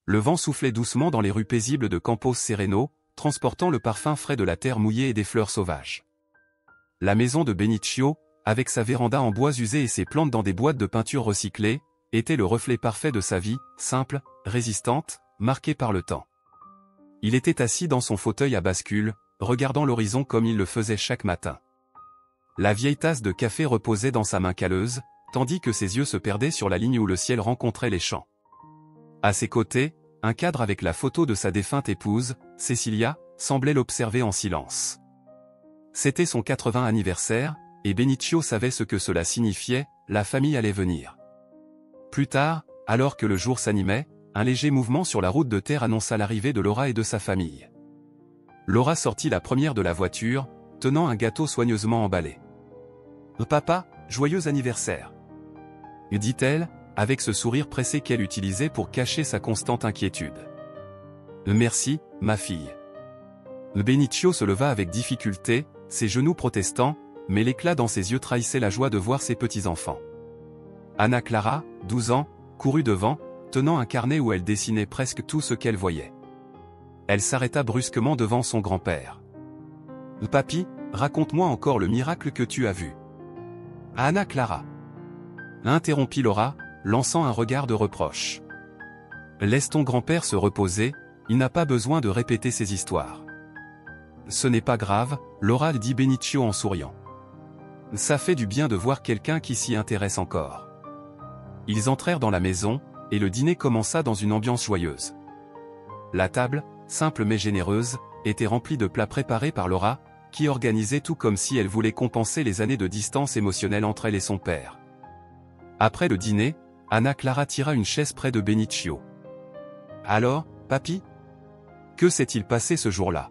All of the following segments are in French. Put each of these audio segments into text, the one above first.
Le vent soufflait doucement dans les rues paisibles de Campos Sereno, transportant le parfum frais de la terre mouillée et des fleurs sauvages. La maison de Benicio, avec sa véranda en bois usé et ses plantes dans des boîtes de peinture recyclées, était le reflet parfait de sa vie, simple, résistante, marquée par le temps. Il était assis dans son fauteuil à bascule, regardant l'horizon comme il le faisait chaque matin. La vieille tasse de café reposait dans sa main calleuse, tandis que ses yeux se perdaient sur la ligne où le ciel rencontrait les champs. À ses côtés, un cadre avec la photo de sa défunte épouse, Cecilia, semblait l'observer en silence. C'était son 80e anniversaire, et Benicio savait ce que cela signifiait, la famille allait venir. Plus tard, alors que le jour s'animait, un léger mouvement sur la route de terre annonça l'arrivée de Laura et de sa famille. Laura sortit la première de la voiture, tenant un gâteau soigneusement emballé. « Papa, joyeux anniversaire !» dit-elle, avec ce sourire pressé qu'elle utilisait pour cacher sa constante inquiétude. « Merci, ma fille. » Benicio se leva avec difficulté, ses genoux protestants, mais l'éclat dans ses yeux trahissait la joie de voir ses petits-enfants. Ana Clara, 12 ans, courut devant, tenant un carnet où elle dessinait presque tout ce qu'elle voyait. Elle s'arrêta brusquement devant son grand-père. « Papy, raconte-moi encore le miracle que tu as vu. » Ana Clara, interrompit Laura, lançant un regard de reproche. « Laisse ton grand-père se reposer, il n'a pas besoin de répéter ses histoires. » « Ce n'est pas grave, Laura, dit Benicio en souriant. « Ça fait du bien de voir quelqu'un qui s'y intéresse encore. » Ils entrèrent dans la maison, et le dîner commença dans une ambiance joyeuse. La table, simple mais généreuse, était remplie de plats préparés par Laura, qui organisait tout comme si elle voulait compenser les années de distance émotionnelle entre elle et son père. Après le dîner, Ana Clara tira une chaise près de Benicio. « Alors, papy ? Que s'est-il passé ce jour-là »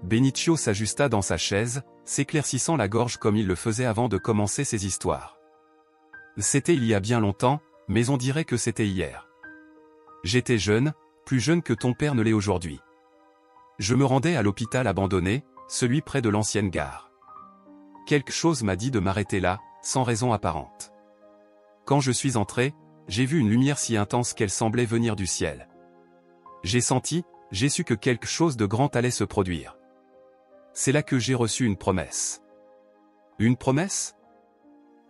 Benicio s'ajusta dans sa chaise, s'éclaircissant la gorge comme il le faisait avant de commencer ses histoires. « C'était il y a bien longtemps, mais on dirait que c'était hier. J'étais jeune, plus jeune que ton père ne l'est aujourd'hui. Je me rendais à l'hôpital abandonné, celui près de l'ancienne gare. Quelque chose m'a dit de m'arrêter là, sans raison apparente. Quand je suis entré, j'ai vu une lumière si intense qu'elle semblait venir du ciel. J'ai su que quelque chose de grand allait se produire. C'est là que j'ai reçu une promesse. » « Une promesse ?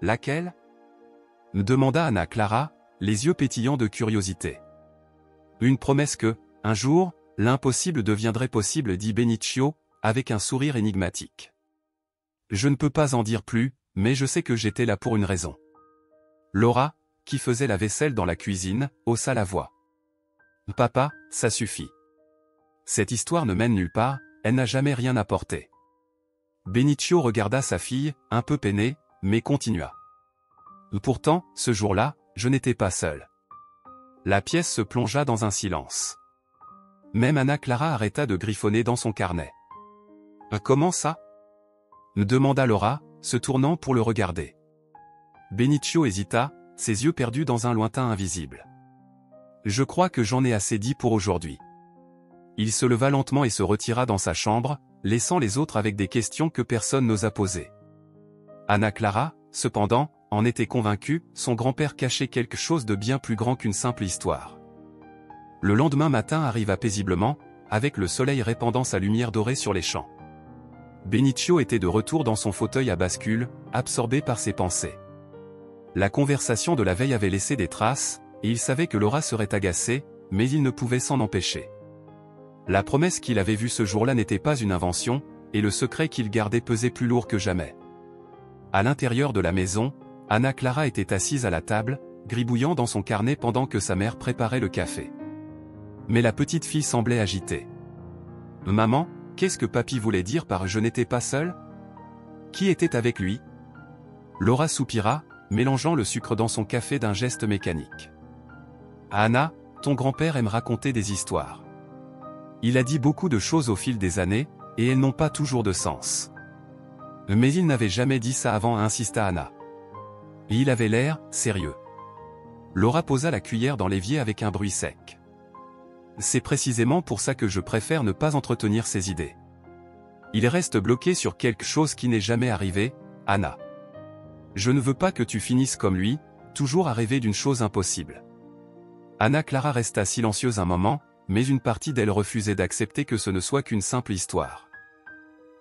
Laquelle ? » me demanda Ana Clara, les yeux pétillants de curiosité. « Une promesse que, un jour, l'impossible deviendrait possible, dit Benicio, avec un sourire énigmatique. Je ne peux pas en dire plus, mais je sais que j'étais là pour une raison. » Laura, qui faisait la vaisselle dans la cuisine, haussa la voix. « Papa, ça suffit. Cette histoire ne mène nulle part, elle n'a jamais rien apporté. » Benicio regarda sa fille, un peu peiné, mais continua. « Pourtant, ce jour-là, je n'étais pas seul. » La pièce se plongea dans un silence. Même Ana Clara arrêta de griffonner dans son carnet. « Comment ça ?» me demanda Laura, se tournant pour le regarder. Benicio hésita, ses yeux perdus dans un lointain invisible. « Je crois que j'en ai assez dit pour aujourd'hui. » Il se leva lentement et se retira dans sa chambre, laissant les autres avec des questions que personne n'osa poser. Ana Clara, cependant, en était convaincue, son grand-père cachait quelque chose de bien plus grand qu'une simple histoire. Le lendemain matin arriva paisiblement, avec le soleil répandant sa lumière dorée sur les champs. Benicio était de retour dans son fauteuil à bascule, absorbé par ses pensées. La conversation de la veille avait laissé des traces, et il savait que Laura serait agacée, mais il ne pouvait s'en empêcher. La promesse qu'il avait vue ce jour-là n'était pas une invention, et le secret qu'il gardait pesait plus lourd que jamais. À l'intérieur de la maison, Ana Clara était assise à la table, gribouillant dans son carnet pendant que sa mère préparait le café. Mais la petite fille semblait agitée. « Maman, qu'est-ce que papy voulait dire par « je n'étais pas seule » ? Qui était avec lui ?» Laura soupira, mélangeant le sucre dans son café d'un geste mécanique. « Ana, ton grand-père aime raconter des histoires. Il a dit beaucoup de choses au fil des années, et elles n'ont pas toujours de sens. » Mais il n'avait jamais dit ça avant, insista Ana. Et il avait l'air sérieux. Laura posa la cuillère dans l'évier avec un bruit sec. « C'est précisément pour ça que je préfère ne pas entretenir ces idées. Il reste bloqué sur quelque chose qui n'est jamais arrivé, Ana. Je ne veux pas que tu finisses comme lui, toujours à rêver d'une chose impossible. » Anna Clara resta silencieuse un moment, mais une partie d'elle refusait d'accepter que ce ne soit qu'une simple histoire.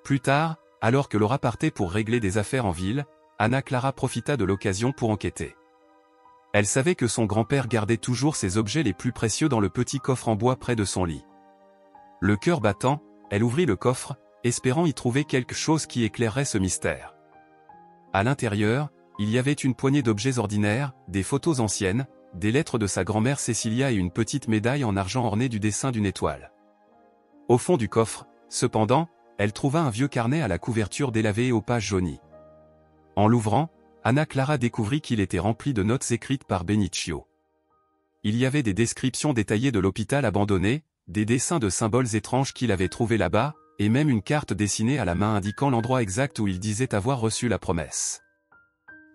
Plus tard, alors que Laura partait pour régler des affaires en ville, Anna Clara profita de l'occasion pour enquêter. Elle savait que son grand-père gardait toujours ses objets les plus précieux dans le petit coffre en bois près de son lit. Le cœur battant, elle ouvrit le coffre, espérant y trouver quelque chose qui éclairerait ce mystère. À l'intérieur, il y avait une poignée d'objets ordinaires, des photos anciennes, des lettres de sa grand-mère Cecilia et une petite médaille en argent ornée du dessin d'une étoile. Au fond du coffre, cependant, elle trouva un vieux carnet à la couverture délavée et aux pages jaunies. En l'ouvrant, Anna Clara découvrit qu'il était rempli de notes écrites par Benicio. Il y avait des descriptions détaillées de l'hôpital abandonné, des dessins de symboles étranges qu'il avait trouvés là-bas, et même une carte dessinée à la main indiquant l'endroit exact où il disait avoir reçu la promesse.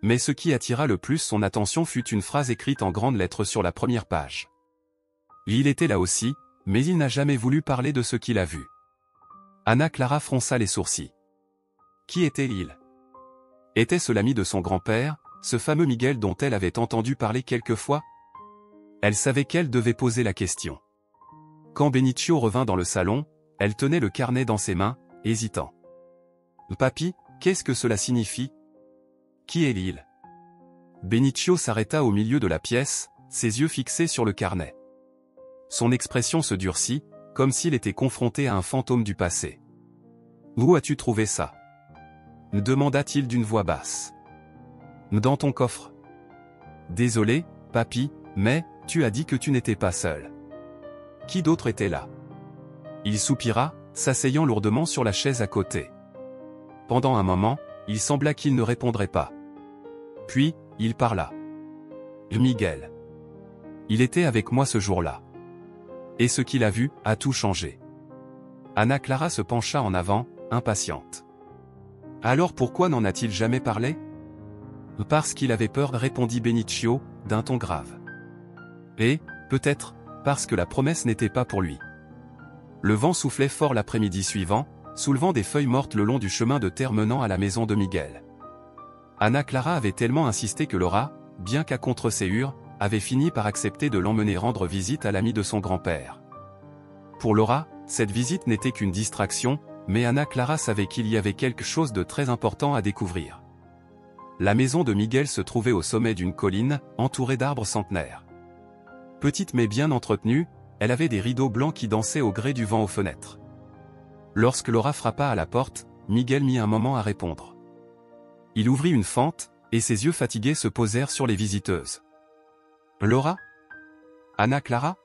Mais ce qui attira le plus son attention fut une phrase écrite en grandes lettres sur la première page. Il était là aussi, mais il n'a jamais voulu parler de ce qu'il a vu. Anna Clara fronça les sourcils. Qui était-il? Était-ce l'ami de son grand-père, ce fameux Miguel dont elle avait entendu parler quelquefois? Elle savait qu'elle devait poser la question. Quand Benicio revint dans le salon, elle tenait le carnet dans ses mains, hésitant. « Papy, qu'est-ce que cela signifie? Qui est l'île » Benicio s'arrêta au milieu de la pièce, ses yeux fixés sur le carnet. Son expression se durcit, comme s'il était confronté à un fantôme du passé. « Où as-tu trouvé ça » demanda-t-il d'une voix basse. « Dans ton coffre. »« Désolé, papy, mais, tu as dit que tu n'étais pas seul. » Qui d'autre était là? Il soupira, s'asseyant lourdement sur la chaise à côté. Pendant un moment, il sembla qu'il ne répondrait pas. Puis, il parla. « Miguel. Il était avec moi ce jour-là. Et ce qu'il a vu, a tout changé. » Anna Clara se pencha en avant, impatiente. « Alors pourquoi n'en a-t-il jamais parlé ?»« Parce qu'il avait peur, répondit Benicio, d'un ton grave. Et, peut-être, parce que la promesse n'était pas pour lui. » Le vent soufflait fort l'après-midi suivant, soulevant des feuilles mortes le long du chemin de terre menant à la maison de Miguel. Anna Clara avait tellement insisté que Laura, bien qu'à contre-séhur, avait fini par accepter de l'emmener rendre visite à l'ami de son grand-père. Pour Laura, cette visite n'était qu'une distraction, mais Anna Clara savait qu'il y avait quelque chose de très important à découvrir. La maison de Miguel se trouvait au sommet d'une colline, entourée d'arbres centenaires. Petite mais bien entretenue, elle avait des rideaux blancs qui dansaient au gré du vent aux fenêtres. Lorsque Laura frappa à la porte, Miguel mit un moment à répondre. Il ouvrit une fente, et ses yeux fatigués se posèrent sur les visiteuses. « Laura? Anna Clara?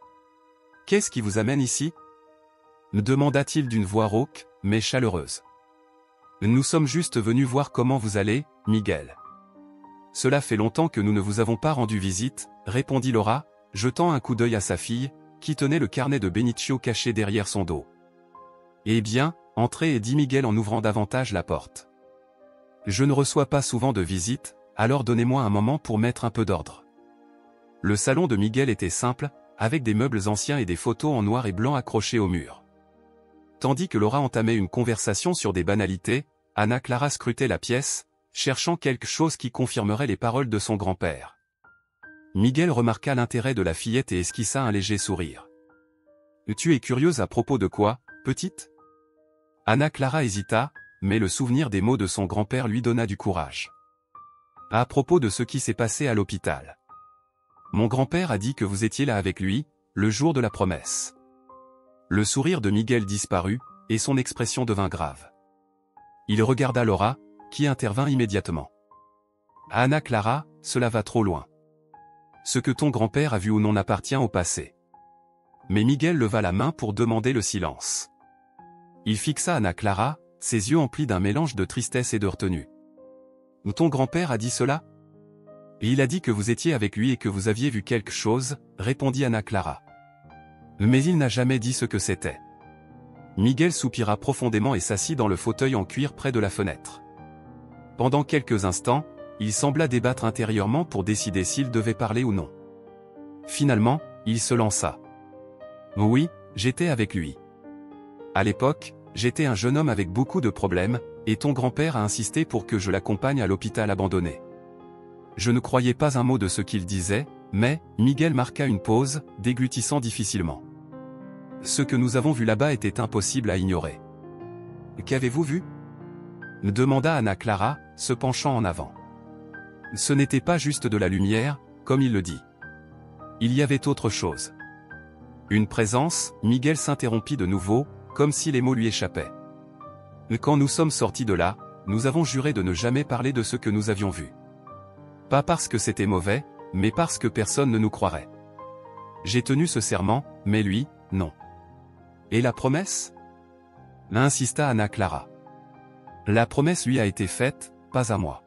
Qu'est-ce qui vous amène ici ?» demanda-t-il d'une voix rauque, mais chaleureuse. « Nous sommes juste venus voir comment vous allez, Miguel. »« Cela fait longtemps que nous ne vous avons pas rendu visite, » répondit Laura, jetant un coup d'œil à sa fille, qui tenait le carnet de Benicio caché derrière son dos. « Eh bien, entrez, dit Miguel en ouvrant davantage la porte. « Je ne reçois pas souvent de visites, alors donnez-moi un moment pour mettre un peu d'ordre. » Le salon de Miguel était simple, avec des meubles anciens et des photos en noir et blanc accrochées au mur. Tandis que Laura entamait une conversation sur des banalités, Anna Clara scrutait la pièce, cherchant quelque chose qui confirmerait les paroles de son grand-père. Miguel remarqua l'intérêt de la fillette et esquissa un léger sourire. « Tu es curieuse à propos de quoi, petite ?» Anna Clara hésita, mais le souvenir des mots de son grand-père lui donna du courage. « À propos de ce qui s'est passé à l'hôpital. Mon grand-père a dit que vous étiez là avec lui, le jour de la promesse. » Le sourire de Miguel disparut, et son expression devint grave. Il regarda Laura, qui intervint immédiatement. « Anna Clara, cela va trop loin. Ce que ton grand-père a vu ou non appartient au passé. » Mais Miguel leva la main pour demander le silence. Il fixa Anna Clara, ses yeux emplis d'un mélange de tristesse et de retenue. « Ton grand-père a dit cela ? » « Il a dit que vous étiez avec lui et que vous aviez vu quelque chose, » répondit Anna Clara. « Mais il n'a jamais dit ce que c'était. » Miguel soupira profondément et s'assit dans le fauteuil en cuir près de la fenêtre. Pendant quelques instants, il sembla débattre intérieurement pour décider s'il devait parler ou non. Finalement, il se lança. « Oui, j'étais avec lui. À l'époque, j'étais un jeune homme avec beaucoup de problèmes, et ton grand-père a insisté pour que je l'accompagne à l'hôpital abandonné. Je ne croyais pas un mot de ce qu'il disait, Mais, Miguel marqua une pause, déglutissant difficilement. Ce que nous avons vu là-bas était impossible à ignorer. Qu'avez-vous vu? Demanda Ana Clara, se penchant en avant. Ce n'était pas juste de la lumière, comme il le dit. Il y avait autre chose. Une présence, Miguel s'interrompit de nouveau, comme si les mots lui échappaient. Quand nous sommes sortis de là, nous avons juré de ne jamais parler de ce que nous avions vu. Pas parce que c'était mauvais, mais parce que personne ne nous croirait. J'ai tenu ce serment, mais lui, non. Et la promesse? Insista Ana Clara. La promesse lui a été faite, pas à moi.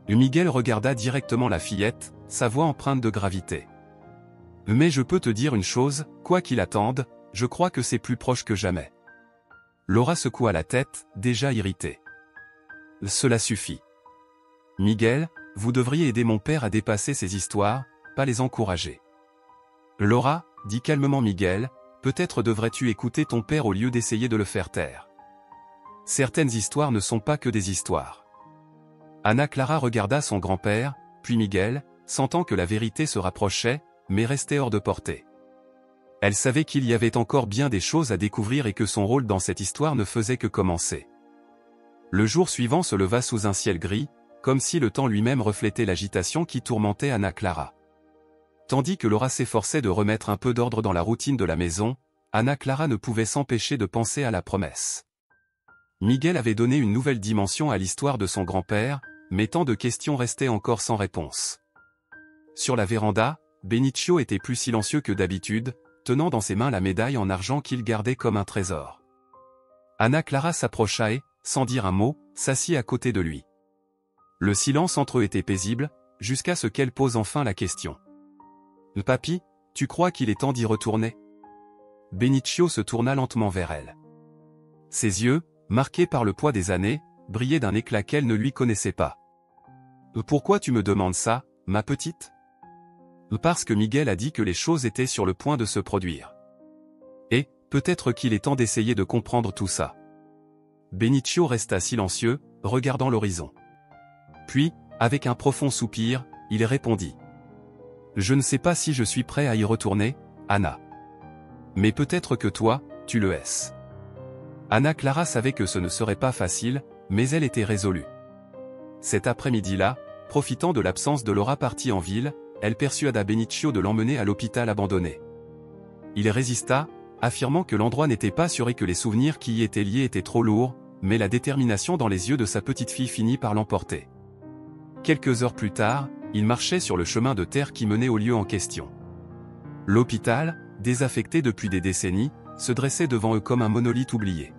Miguel regarda directement la fillette, sa voix empreinte de gravité. Mais je peux te dire une chose, quoi qu'il attende, je crois que c'est plus proche que jamais. Laura secoua la tête, déjà irritée. Cela suffit. Miguel, vous devriez aider mon père à dépasser ces histoires, pas les encourager. Laura, dit calmement Miguel, peut-être devrais-tu écouter ton père au lieu d'essayer de le faire taire. Certaines histoires ne sont pas que des histoires. Ana Clara regarda son grand-père, puis Miguel, sentant que la vérité se rapprochait, mais restait hors de portée. Elle savait qu'il y avait encore bien des choses à découvrir et que son rôle dans cette histoire ne faisait que commencer. Le jour suivant se leva sous un ciel gris, comme si le temps lui-même reflétait l'agitation qui tourmentait Ana Clara. Tandis que Laura s'efforçait de remettre un peu d'ordre dans la routine de la maison, Ana Clara ne pouvait s'empêcher de penser à la promesse. Miguel avait donné une nouvelle dimension à l'histoire de son grand-père, mais tant de questions restaient encore sans réponse. Sur la véranda, Benicio était plus silencieux que d'habitude, tenant dans ses mains la médaille en argent qu'il gardait comme un trésor. Ana Clara s'approcha et, sans dire un mot, s'assit à côté de lui. Le silence entre eux était paisible, jusqu'à ce qu'elle pose enfin la question. « Papy, tu crois qu'il est temps d'y retourner ?» Benicio se tourna lentement vers elle. Ses yeux, marqués par le poids des années, brillaient d'un éclat qu'elle ne lui connaissait pas. « Pourquoi tu me demandes ça, ma petite ?» Parce que Miguel a dit que les choses étaient sur le point de se produire. Et, peut-être qu'il est temps d'essayer de comprendre tout ça. Benicio resta silencieux, regardant l'horizon. Puis, avec un profond soupir, il répondit. « Je ne sais pas si je suis prêt à y retourner, Ana. Mais peut-être que toi, tu le es. » Ana Clara savait que ce ne serait pas facile, mais elle était résolue. Cet après-midi-là, profitant de l'absence de Laura partie en ville, elle persuada Benicio de l'emmener à l'hôpital abandonné. Il résista, affirmant que l'endroit n'était pas sûr et que les souvenirs qui y étaient liés étaient trop lourds, mais la détermination dans les yeux de sa petite fille finit par l'emporter. Quelques heures plus tard, il marchait sur le chemin de terre qui menait au lieu en question. L'hôpital, désaffecté depuis des décennies, se dressait devant eux comme un monolithe oublié.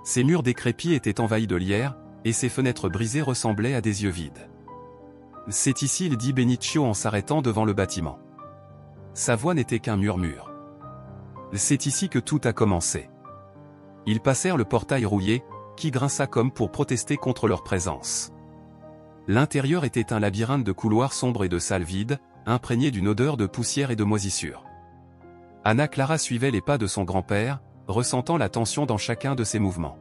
Ses murs décrépits étaient envahis de lierre, et ses fenêtres brisées ressemblaient à des yeux vides. « C'est ici » il dit Benicio en s'arrêtant devant le bâtiment. Sa voix n'était qu'un murmure. « C'est ici que tout a commencé. » Ils passèrent le portail rouillé, qui grinça comme pour protester contre leur présence. L'intérieur était un labyrinthe de couloirs sombres et de salles vides, imprégnées d'une odeur de poussière et de moisissure. Ana Clara suivait les pas de son grand-père, ressentant la tension dans chacun de ses mouvements.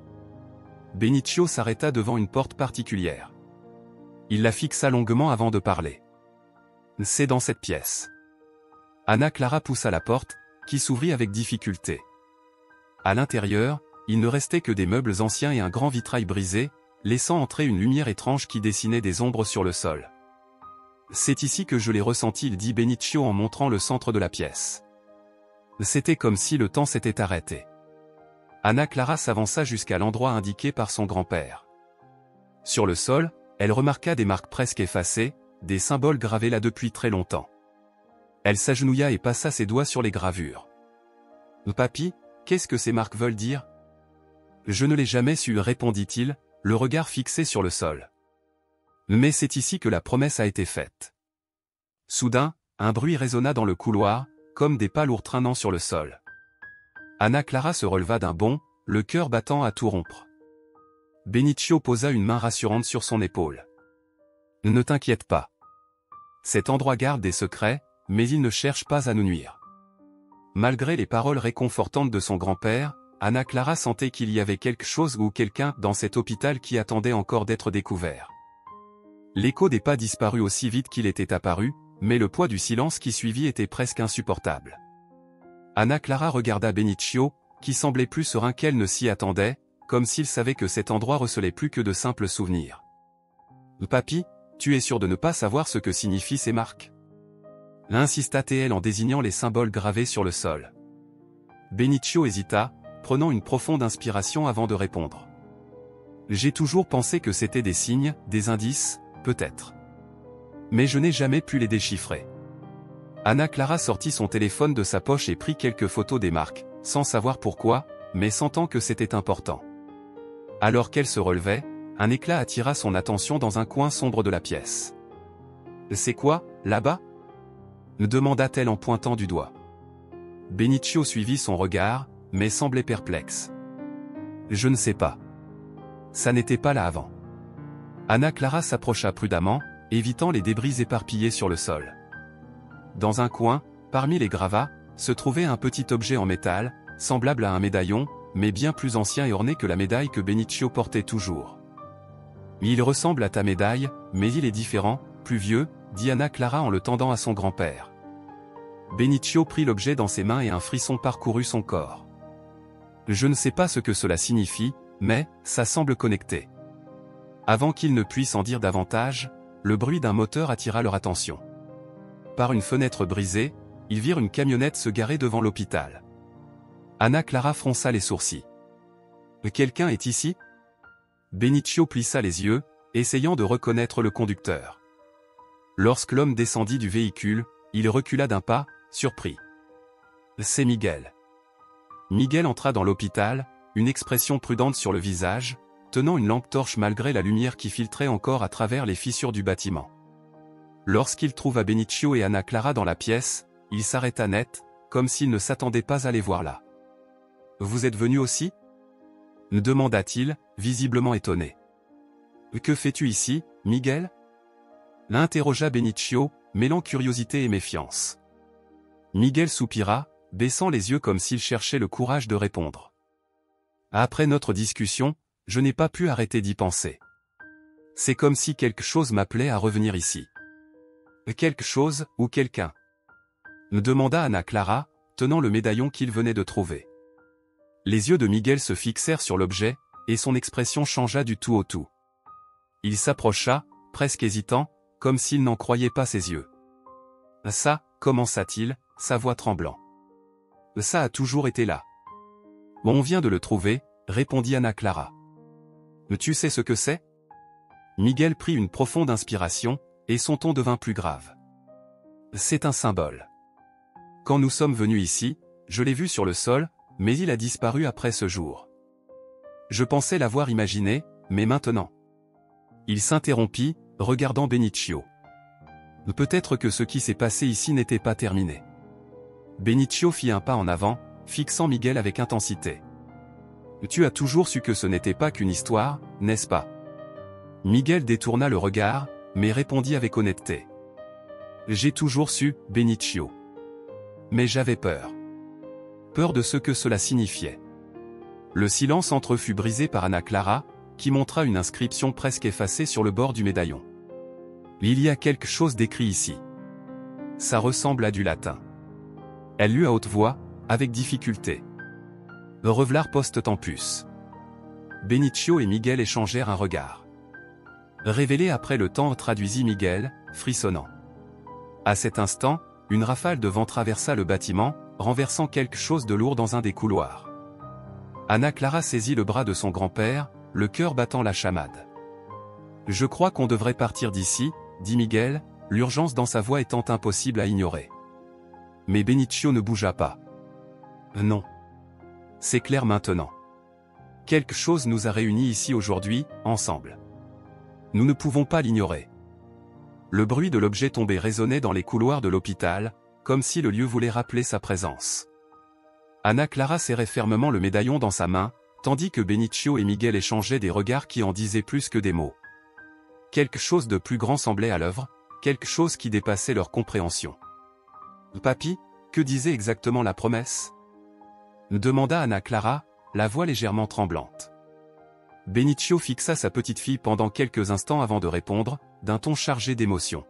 Benicio s'arrêta devant une porte particulière. Il la fixa longuement avant de parler. « C'est dans cette pièce. » Ana Clara poussa la porte, qui s'ouvrit avec difficulté. À l'intérieur, il ne restait que des meubles anciens et un grand vitrail brisé, laissant entrer une lumière étrange qui dessinait des ombres sur le sol. « C'est ici que je l'ai ressenti » il dit Benicio en montrant le centre de la pièce. C'était comme si le temps s'était arrêté. Ana Clara s'avança jusqu'à l'endroit indiqué par son grand-père. Sur le sol, elle remarqua des marques presque effacées, des symboles gravés là depuis très longtemps. Elle s'agenouilla et passa ses doigts sur les gravures. « Papy, qu'est-ce que ces marques veulent dire ?»« Je ne l'ai jamais su » répondit-il, le regard fixé sur le sol. « Mais c'est ici que la promesse a été faite. » Soudain, un bruit résonna dans le couloir, comme des pas lourds traînant sur le sol. Ana Clara se releva d'un bond, le cœur battant à tout rompre. Benicio posa une main rassurante sur son épaule. « Ne t'inquiète pas. Cet endroit garde des secrets, mais il ne cherche pas à nous nuire. » Malgré les paroles réconfortantes de son grand-père, Ana Clara sentait qu'il y avait quelque chose ou quelqu'un dans cet hôpital qui attendait encore d'être découvert. L'écho des pas disparut aussi vite qu'il était apparu, mais le poids du silence qui suivit était presque insupportable. Anna Clara regarda Benicio, qui semblait plus serein qu'elle ne s'y attendait, comme s'il savait que cet endroit recelait plus que de simples souvenirs. « Papy, tu es sûr de ne pas savoir ce que signifient ces marques ?» insista-t-elle en désignant les symboles gravés sur le sol. Benicio hésita, prenant une profonde inspiration avant de répondre. « J'ai toujours pensé que c'était des signes, des indices, peut-être. Mais je n'ai jamais pu les déchiffrer. » Anna Clara sortit son téléphone de sa poche et prit quelques photos des marques, sans savoir pourquoi, mais sentant que c'était important. Alors qu'elle se relevait, un éclat attira son attention dans un coin sombre de la pièce. « C'est quoi, là-bas » demanda-t-elle en pointant du doigt. Benicio suivit son regard, mais semblait perplexe. « Je ne sais pas. Ça n'était pas là avant. » Anna Clara s'approcha prudemment, évitant les débris éparpillés sur le sol. Dans un coin, parmi les gravats, se trouvait un petit objet en métal, semblable à un médaillon, mais bien plus ancien et orné que la médaille que Benicio portait toujours. « Il ressemble à ta médaille, mais il est différent, plus vieux, » dit Anna Clara en le tendant à son grand-père. Benicio prit l'objet dans ses mains et un frisson parcourut son corps. « Je ne sais pas ce que cela signifie, mais, ça semble connecté. » Avant qu'ils ne puissent en dire davantage, le bruit d'un moteur attira leur attention. Par une fenêtre brisée, ils virent une camionnette se garer devant l'hôpital. Anna Clara fronça les sourcils. « Quelqu'un est ici ?» Benicio plissa les yeux, essayant de reconnaître le conducteur. Lorsque l'homme descendit du véhicule, il recula d'un pas, surpris. « C'est Miguel. » Miguel entra dans l'hôpital, une expression prudente sur le visage, tenant une lampe torche malgré la lumière qui filtrait encore à travers les fissures du bâtiment. Lorsqu'il trouva Benicio et Anna Clara dans la pièce, il s'arrêta net, comme s'il ne s'attendait pas à les voir là. « Vous êtes venu aussi ?» demanda-t-il, visiblement étonné. « Que fais-tu ici, Miguel ?» l'interrogea Benicio, mêlant curiosité et méfiance. Miguel soupira, baissant les yeux comme s'il cherchait le courage de répondre. « Après notre discussion, je n'ai pas pu arrêter d'y penser. C'est comme si quelque chose m'appelait à revenir ici. » « Quelque chose, ou quelqu'un ?» me demanda Anna Clara, tenant le médaillon qu'il venait de trouver. Les yeux de Miguel se fixèrent sur l'objet, et son expression changea du tout au tout. Il s'approcha, presque hésitant, comme s'il n'en croyait pas ses yeux. « Ça, commença-t-il, sa voix tremblant. « Ça a toujours été là. »« On vient de le trouver, » répondit Anna Clara. « Tu sais ce que c'est ?» Miguel prit une profonde inspiration, et son ton devint plus grave. « C'est un symbole. Quand nous sommes venus ici, je l'ai vu sur le sol, mais il a disparu après ce jour. Je pensais l'avoir imaginé, mais maintenant... » Il s'interrompit, regardant Benicio. « Peut-être que ce qui s'est passé ici n'était pas terminé. » Benicio fit un pas en avant, fixant Miguel avec intensité. « Tu as toujours su que ce n'était pas qu'une histoire, n'est-ce pas ?» Miguel détourna le regard, mais répondit avec honnêteté. « J'ai toujours su, Benicio. Mais j'avais peur. Peur de ce que cela signifiait. » Le silence entre eux fut brisé par Anna Clara, qui montra une inscription presque effacée sur le bord du médaillon. « Il y a quelque chose d'écrit ici. Ça ressemble à du latin. » Elle lut à haute voix, avec difficulté. « Revelar post-tempus. » Benicio et Miguel échangèrent un regard. « Révélé après le temps » traduisit Miguel, frissonnant. À cet instant, une rafale de vent traversa le bâtiment, renversant quelque chose de lourd dans un des couloirs. Anna Clara saisit le bras de son grand-père, le cœur battant la chamade. « Je crois qu'on devrait partir d'ici, » dit Miguel, l'urgence dans sa voix étant impossible à ignorer. Mais Benicio ne bougea pas. « Non. C'est clair maintenant. Quelque chose nous a réunis ici aujourd'hui, ensemble. Nous ne pouvons pas l'ignorer. » Le bruit de l'objet tombé résonnait dans les couloirs de l'hôpital, comme si le lieu voulait rappeler sa présence. Anna Clara serrait fermement le médaillon dans sa main, tandis que Benicio et Miguel échangeaient des regards qui en disaient plus que des mots. Quelque chose de plus grand semblait à l'œuvre, quelque chose qui dépassait leur compréhension. « Papy, que disait exactement la promesse ?» demanda Anna Clara, la voix légèrement tremblante. Benicio fixa sa petite fille pendant quelques instants avant de répondre, d'un ton chargé d'émotion.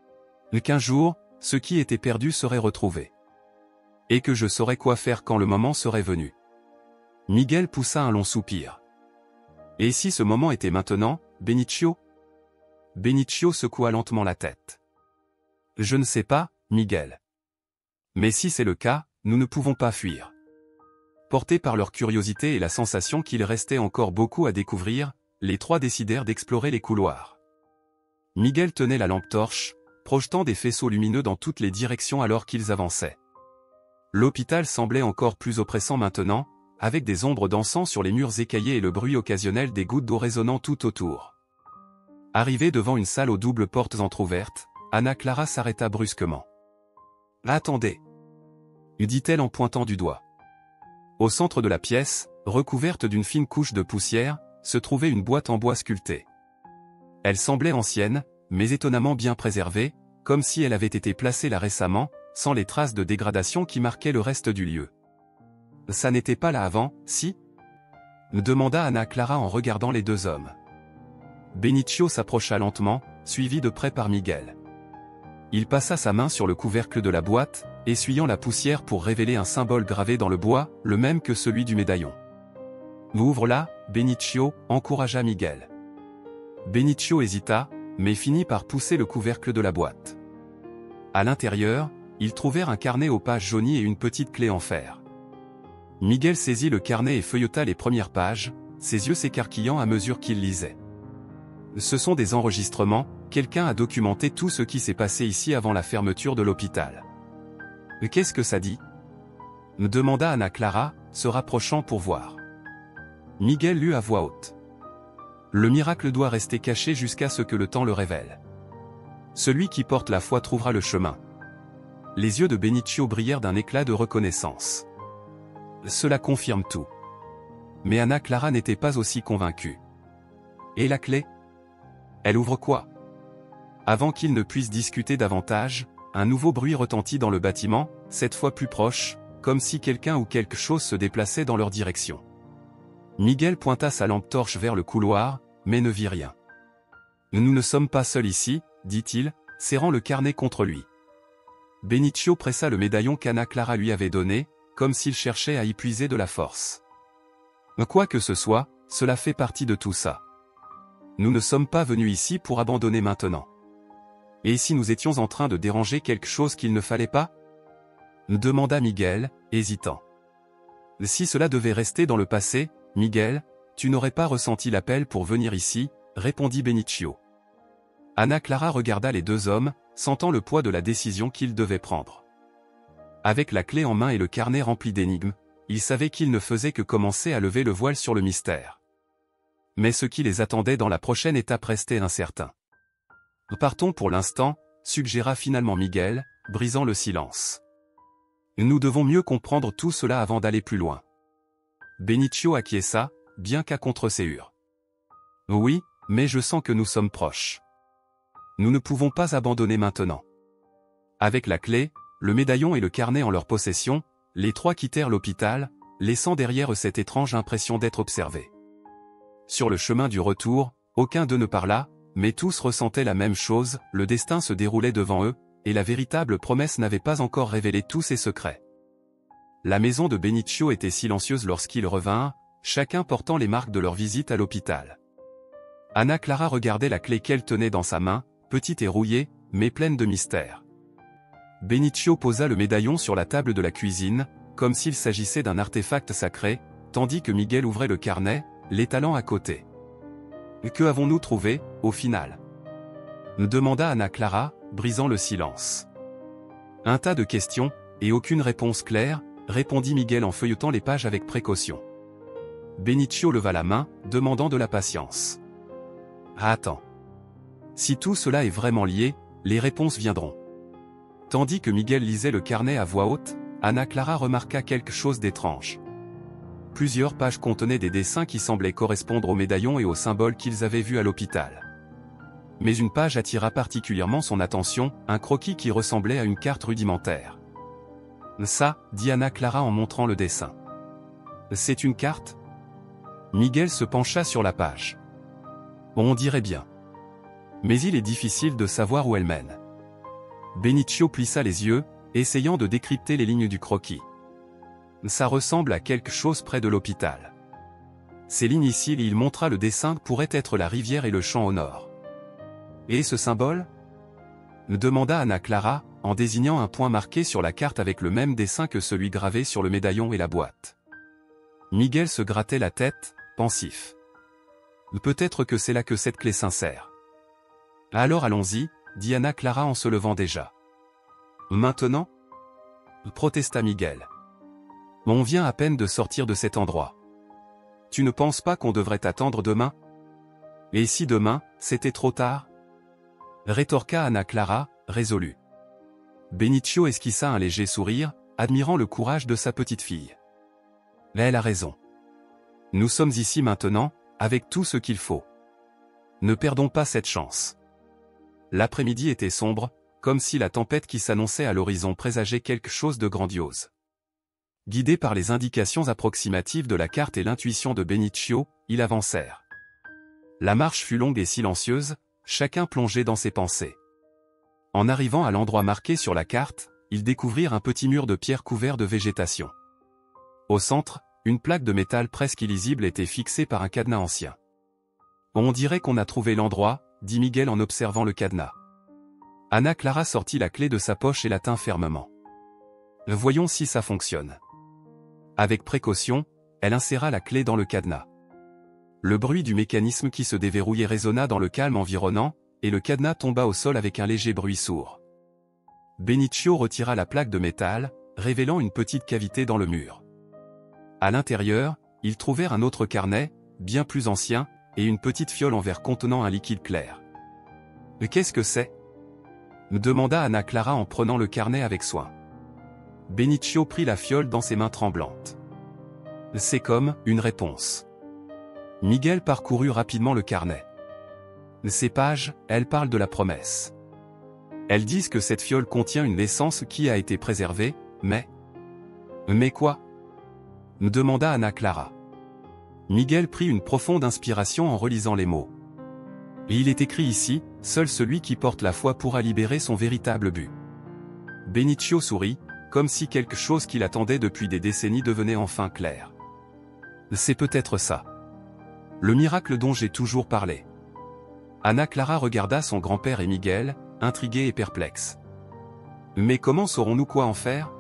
« Qu'un jour, ce qui était perdu serait retrouvé. Et que je saurais quoi faire quand le moment serait venu. Miguel poussa un long soupir. Et si ce moment était maintenant, Benicio? Benicio secoua lentement la tête. Je ne sais pas, Miguel. Mais si c'est le cas, nous ne pouvons pas fuir. Portés par leur curiosité et la sensation qu'il restait encore beaucoup à découvrir, les trois décidèrent d'explorer les couloirs. Miguel tenait la lampe torche, projetant des faisceaux lumineux dans toutes les directions alors qu'ils avançaient. L'hôpital semblait encore plus oppressant maintenant, avec des ombres dansant sur les murs écaillés et le bruit occasionnel des gouttes d'eau résonnant tout autour. Arrivée devant une salle aux doubles portes entr'ouvertes, Ana Clara s'arrêta brusquement. « Attendez !» dit-elle en pointant du doigt. Au centre de la pièce, recouverte d'une fine couche de poussière, se trouvait une boîte en bois sculptée. Elle semblait ancienne, mais étonnamment bien préservée, comme si elle avait été placée là récemment, sans les traces de dégradation qui marquaient le reste du lieu. « Ça n'était pas là avant, si ?» demanda Ana Clara en regardant les deux hommes. Benicio s'approcha lentement, suivi de près par Miguel. Il passa sa main sur le couvercle de la boîte, essuyant la poussière pour révéler un symbole gravé dans le bois, le même que celui du médaillon. « Ouvre-la, Benicio » encouragea Miguel. Benicio hésita, mais finit par pousser le couvercle de la boîte. À l'intérieur, ils trouvèrent un carnet aux pages jaunies et une petite clé en fer. Miguel saisit le carnet et feuilleta les premières pages, ses yeux s'écarquillant à mesure qu'il lisait. Ce sont des enregistrements, quelqu'un a documenté tout ce qui s'est passé ici avant la fermeture de l'hôpital. « Qu'est-ce que ça dit ?» demanda Ana Clara, se rapprochant pour voir. Miguel lut à voix haute. « Le miracle doit rester caché jusqu'à ce que le temps le révèle. Celui qui porte la foi trouvera le chemin. » Les yeux de Benicio brillèrent d'un éclat de reconnaissance. Cela confirme tout. Mais Ana Clara n'était pas aussi convaincue. Et la clé? Elle ouvre quoi? Avant qu'ils ne puissent discuter davantage, un nouveau bruit retentit dans le bâtiment, cette fois plus proche, comme si quelqu'un ou quelque chose se déplaçait dans leur direction. Miguel pointa sa lampe torche vers le couloir, mais ne vit rien. « Nous ne sommes pas seuls ici, » dit-il, serrant le carnet contre lui. Benicio pressa le médaillon qu'Ana Clara lui avait donné, comme s'il cherchait à y puiser de la force. Quoi que ce soit, cela fait partie de tout ça. Nous ne sommes pas venus ici pour abandonner maintenant. Et si nous étions en train de déranger quelque chose qu'il ne fallait pas? Demanda Miguel, hésitant. Si cela devait rester dans le passé, Miguel, tu n'aurais pas ressenti l'appel pour venir ici, répondit Benicio. Ana Clara regarda les deux hommes, sentant le poids de la décision qu'ils devaient prendre. Avec la clé en main et le carnet rempli d'énigmes, ils savaient qu'ils ne faisaient que commencer à lever le voile sur le mystère. Mais ce qui les attendait dans la prochaine étape restait incertain. « Partons pour l'instant », suggéra finalement Miguel, brisant le silence. « Nous devons mieux comprendre tout cela avant d'aller plus loin. » Benicio acquiesça, bien qu'à contre-séhur. « Oui, mais je sens que nous sommes proches. Nous ne pouvons pas abandonner maintenant. » Avec la clé, le médaillon et le carnet en leur possession, les trois quittèrent l'hôpital, laissant derrière eux cette étrange impression d'être observés. Sur le chemin du retour, aucun d'eux ne parla, mais tous ressentaient la même chose, le destin se déroulait devant eux, et la véritable promesse n'avait pas encore révélé tous ses secrets. La maison de Benicio était silencieuse lorsqu'ils revinrent, chacun portant les marques de leur visite à l'hôpital. Ana Clara regardait la clé qu'elle tenait dans sa main, petite et rouillée, mais pleine de mystère. Benicio posa le médaillon sur la table de la cuisine, comme s'il s'agissait d'un artefact sacré, tandis que Miguel ouvrait le carnet, l'étalant à côté. « Que avons-nous trouvé, au final ?» demanda Ana Clara, brisant le silence. « Un tas de questions, et aucune réponse claire, » répondit Miguel en feuilletant les pages avec précaution. Benicio leva la main, demandant de la patience. « Attends. Si tout cela est vraiment lié, les réponses viendront. » Tandis que Miguel lisait le carnet à voix haute, Ana Clara remarqua quelque chose d'étrange. Plusieurs pages contenaient des dessins qui semblaient correspondre aux médaillons et aux symboles qu'ils avaient vus à l'hôpital. Mais une page attira particulièrement son attention, un croquis qui ressemblait à une carte rudimentaire. « Ça, » dit Ana Clara en montrant le dessin. « C'est une carte ?» Miguel se pencha sur la page. « On dirait bien. Mais il est difficile de savoir où elle mène. » Benicio plissa les yeux, essayant de décrypter les lignes du croquis. Ça ressemble à quelque chose près de l'hôpital. Ces lignes ici, il montra le dessin, pourrait être la rivière et le champ au nord. Et ce symbole? Demanda Anna Clara, en désignant un point marqué sur la carte avec le même dessin que celui gravé sur le médaillon et la boîte. Miguel se grattait la tête, pensif. Peut-être que c'est là que cette clé s'insère. Alors allons-y, dit Anna Clara en se levant déjà. Maintenant? Protesta Miguel. On vient à peine de sortir de cet endroit. Tu ne penses pas qu'on devrait attendre demain? Et si demain, c'était trop tard? Rétorqua Anna Clara, résolue. Benicio esquissa un léger sourire, admirant le courage de sa petite fille. Mais elle a raison. Nous sommes ici maintenant, avec tout ce qu'il faut. Ne perdons pas cette chance. L'après-midi était sombre, comme si la tempête qui s'annonçait à l'horizon présageait quelque chose de grandiose. Guidés par les indications approximatives de la carte et l'intuition de Benicio, ils avancèrent. La marche fut longue et silencieuse, chacun plongé dans ses pensées. En arrivant à l'endroit marqué sur la carte, ils découvrirent un petit mur de pierre couvert de végétation. Au centre, une plaque de métal presque illisible était fixée par un cadenas ancien. On dirait qu'on a trouvé l'endroit, dit Miguel en observant le cadenas. Anna Clara sortit la clé de sa poche et la tint fermement. Voyons si ça fonctionne. Avec précaution, elle inséra la clé dans le cadenas. Le bruit du mécanisme qui se déverrouillait résonna dans le calme environnant, et le cadenas tomba au sol avec un léger bruit sourd. Benicio retira la plaque de métal, révélant une petite cavité dans le mur. À l'intérieur, ils trouvèrent un autre carnet, bien plus ancien, et une petite fiole en verre contenant un liquide clair. « Mais qu'est-ce que c'est » demanda Anna Clara en prenant le carnet avec soin. Benicio prit la fiole dans ses mains tremblantes. « C'est comme une réponse. » Miguel parcourut rapidement le carnet. Ces pages, elles parlent de la promesse. Elles disent que cette fiole contient une essence qui a été préservée, mais... Mais quoi? Demanda Anna Clara. Miguel prit une profonde inspiration en relisant les mots. Et il est écrit ici, seul celui qui porte la foi pourra libérer son véritable but. Benicio sourit, comme si quelque chose qu'il attendait depuis des décennies devenait enfin clair. C'est peut-être ça. Le miracle dont j'ai toujours parlé. Anna Clara regarda son grand-père et Miguel, intrigués et perplexes. Mais comment saurons-nous quoi en faire?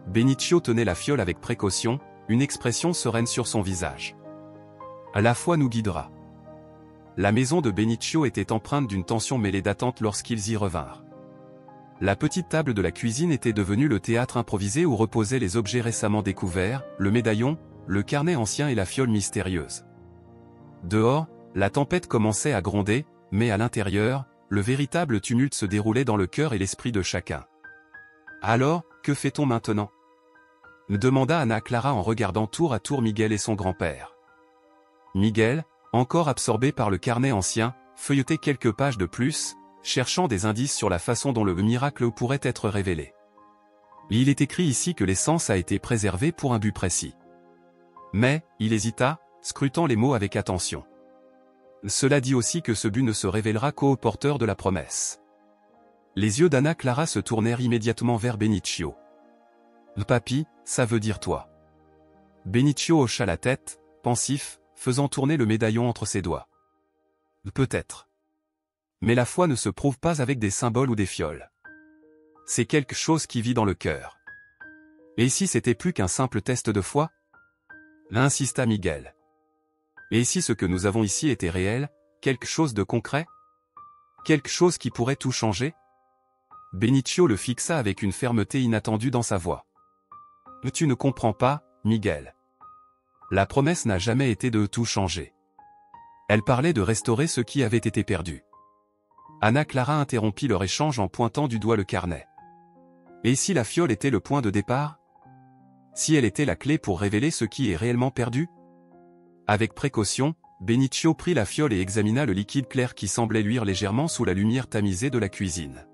Benicio tenait la fiole avec précaution, une expression sereine sur son visage. La foi nous guidera. La maison de Benicio était empreinte d'une tension mêlée d'attente lorsqu'ils y revinrent. La petite table de la cuisine était devenue le théâtre improvisé où reposaient les objets récemment découverts, le médaillon, le carnet ancien et la fiole mystérieuse. Dehors, la tempête commençait à gronder, mais à l'intérieur, le véritable tumulte se déroulait dans le cœur et l'esprit de chacun. Alors, que fait-on maintenant? Demanda Anna Clara en regardant tour à tour Miguel et son grand-père. Miguel, encore absorbé par le carnet ancien, feuilletait quelques pages de plus, cherchant des indices sur la façon dont le miracle pourrait être révélé. Il est écrit ici que l'essence a été préservée pour un but précis. Mais, il hésita, scrutant les mots avec attention. Cela dit aussi que ce but ne se révélera qu'au porteur de la promesse. Les yeux d'Anna Clara se tournèrent immédiatement vers Benicio. « Papy, ça veut dire toi. » Benicio hocha la tête, pensif, faisant tourner le médaillon entre ses doigts. « Peut-être. Mais la foi ne se prouve pas avec des symboles ou des fioles. C'est quelque chose qui vit dans le cœur. Et si c'était plus qu'un simple test de foi? » insista Miguel. Et si ce que nous avons ici était réel, quelque chose de concret? Quelque chose qui pourrait tout changer? Benicio le fixa avec une fermeté inattendue dans sa voix. Tu ne comprends pas, Miguel. La promesse n'a jamais été de tout changer. Elle parlait de restaurer ce qui avait été perdu. Anna Clara interrompit leur échange en pointant du doigt le carnet. Et si la fiole était le point de départ? Si elle était la clé pour révéler ce qui est réellement perdu? Avec précaution, Benicio prit la fiole et examina le liquide clair qui semblait luire légèrement sous la lumière tamisée de la cuisine.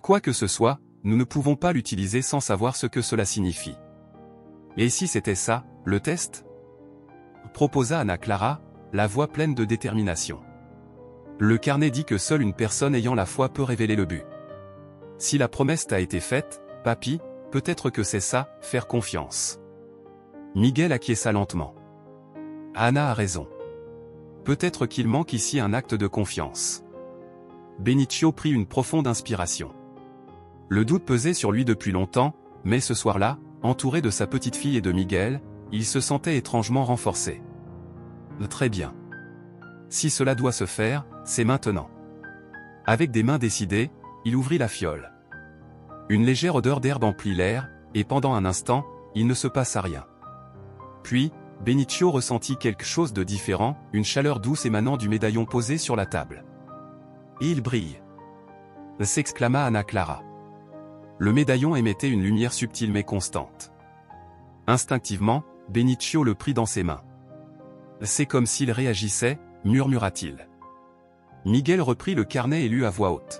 Quoi que ce soit, nous ne pouvons pas l'utiliser sans savoir ce que cela signifie. Et si c'était ça, le test? Proposa Anna Clara, la voix pleine de détermination. Le carnet dit que seule une personne ayant la foi peut révéler le but. Si la promesse t'a été faite, papy, peut-être que c'est ça, faire confiance. Miguel acquiesça lentement. Anna a raison. Peut-être qu'il manque ici un acte de confiance. Benicio prit une profonde inspiration. Le doute pesait sur lui depuis longtemps, mais ce soir-là, entouré de sa petite fille et de Miguel, il se sentait étrangement renforcé. Très bien. Si cela doit se faire, c'est maintenant. Avec des mains décidées, il ouvrit la fiole. Une légère odeur d'herbe emplit l'air, et pendant un instant, il ne se passa rien. Puis, Benicio ressentit quelque chose de différent, une chaleur douce émanant du médaillon posé sur la table. « Et il brille !» s'exclama Anna Clara. Le médaillon émettait une lumière subtile mais constante. Instinctivement, Benicio le prit dans ses mains. « C'est comme s'il réagissait », murmura-t-il. Miguel reprit le carnet et lut à voix haute.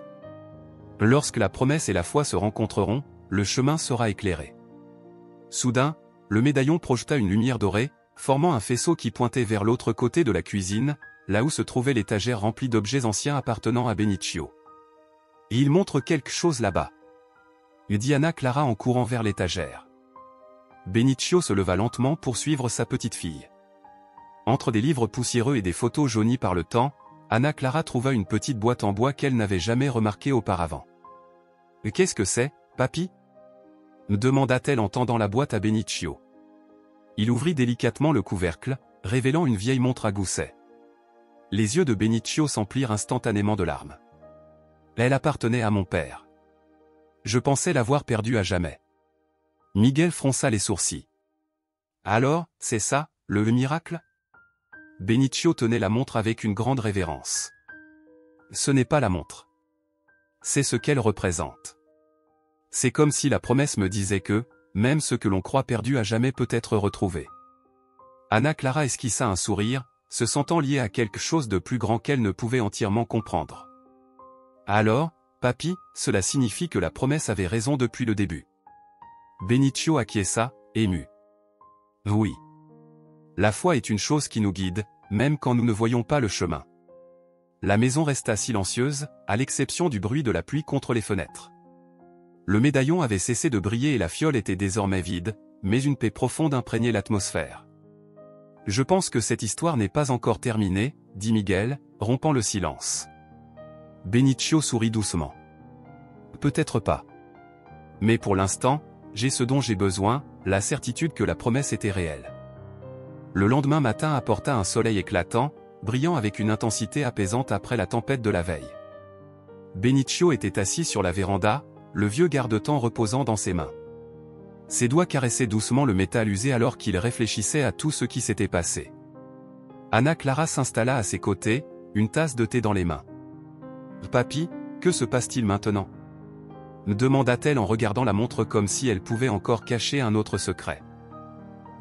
« Lorsque la promesse et la foi se rencontreront, le chemin sera éclairé. » Soudain, le médaillon projeta une lumière dorée, formant un faisceau qui pointait vers l'autre côté de la cuisine, là où se trouvait l'étagère remplie d'objets anciens appartenant à Benicio. « Et il montre quelque chose là-bas. » dit Anna Clara en courant vers l'étagère. Benicio se leva lentement pour suivre sa petite fille. Entre des livres poussiéreux et des photos jaunies par le temps, Anna Clara trouva une petite boîte en bois qu'elle n'avait jamais remarquée auparavant. « Qu'est-ce que c'est, papy ?» demanda-t-elle en tendant la boîte à Benicio. Il ouvrit délicatement le couvercle, révélant une vieille montre à gousset. Les yeux de Benicio s'emplirent instantanément de larmes. « Elle appartenait à mon père. Je pensais l'avoir perdue à jamais. » Miguel fronça les sourcils. « Alors, c'est ça, le miracle ?» Benicio tenait la montre avec une grande révérence. « Ce n'est pas la montre. C'est ce qu'elle représente. C'est comme si la promesse me disait que, même ce que l'on croit perdu à jamais peut être retrouvé. » Anna Clara esquissa un sourire, se sentant liée à quelque chose de plus grand qu'elle ne pouvait entièrement comprendre. « Alors, papy, cela signifie que la promesse avait raison depuis le début. » Benicio acquiesça, ému. « Oui. La foi est une chose qui nous guide, même quand nous ne voyons pas le chemin. » La maison resta silencieuse, à l'exception du bruit de la pluie contre les fenêtres. Le médaillon avait cessé de briller et la fiole était désormais vide, mais une paix profonde imprégnait l'atmosphère. « Je pense que cette histoire n'est pas encore terminée, » dit Miguel, rompant le silence. Benicio sourit doucement. « Peut-être pas. Mais pour l'instant, j'ai ce dont j'ai besoin, la certitude que la promesse était réelle. » Le lendemain matin apporta un soleil éclatant, brillant avec une intensité apaisante après la tempête de la veille. Benicio était assis sur la véranda, le vieux garde-temps reposant dans ses mains. Ses doigts caressaient doucement le métal usé alors qu'il réfléchissait à tout ce qui s'était passé. Anna Clara s'installa à ses côtés, une tasse de thé dans les mains. « Papy, que se passe-t-il maintenant ?» demanda-t-elle en regardant la montre comme si elle pouvait encore cacher un autre secret.